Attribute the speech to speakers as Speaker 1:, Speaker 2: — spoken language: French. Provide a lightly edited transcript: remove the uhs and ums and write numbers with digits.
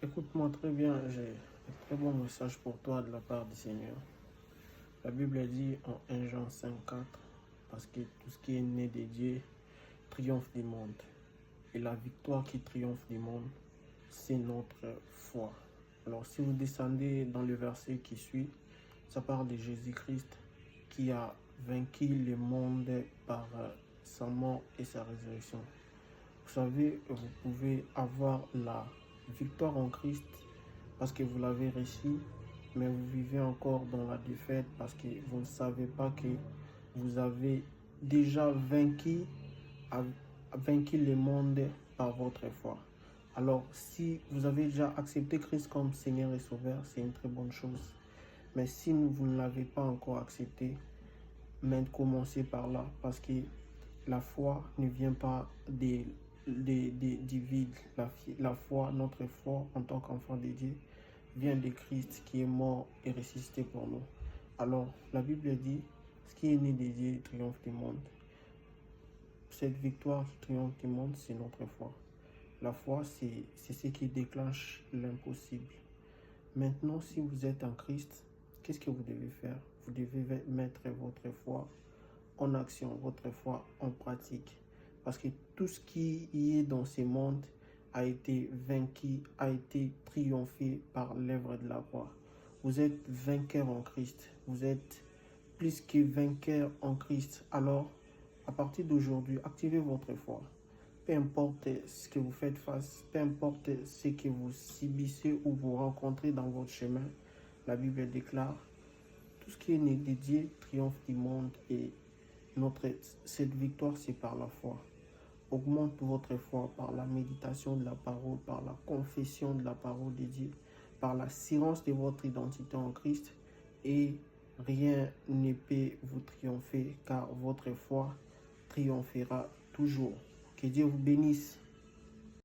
Speaker 1: Écoute-moi très bien, j'ai un très bon message pour toi de la part du Seigneur. La Bible dit en 1 Jean 5,4, parce que tout ce qui est né de Dieu triomphe du monde. Et la victoire qui triomphe du monde, c'est notre foi. Alors si vous descendez dans le verset qui suit, ça parle de Jésus-Christ qui a vaincu le monde par sa mort et sa résurrection. Vous savez, vous pouvez avoir la victoire en Christ parce que vous l'avez reçu, mais vous vivez encore dans la défaite parce que vous ne savez pas que vous avez déjà vaincu le monde par votre foi. Alors, si vous avez déjà accepté Christ comme Seigneur et Sauveur, c'est une très bonne chose. Mais si vous ne l'avez pas encore accepté, mais commencez par là, parce que la foi ne vient pas du vide. La foi, notre foi en tant qu'enfant de Dieu, vient de Christ qui est mort et ressuscité pour nous. Alors, la Bible dit, ce qui est né de Dieu triomphe du monde. Cette victoire qui triomphe du monde, c'est notre foi. La foi, c'est ce qui déclenche l'impossible. Maintenant, si vous êtes en Christ, qu'est-ce que vous devez faire? Vous devez mettre votre foi en action, votre foi en pratique. Parce que tout ce qui est dans ce monde a été vaincu, a été triomphé par l'œuvre de la croix. Vous êtes vainqueur en Christ. Vous êtes plus que vainqueur en Christ. Alors, à partir d'aujourd'hui, activez votre foi. Peu importe ce que vous faites face, peu importe ce que vous subissez ou vous rencontrez dans votre chemin, la Bible déclare, tout ce qui est né de Dieu triomphe du monde et cette victoire, c'est par la foi. Augmente votre foi par la méditation de la parole, par la confession de la parole de Dieu, par l'assurance de votre identité en Christ et rien ne peut vous triompher car votre foi triomphera toujours. Que Dieu vous bénisse.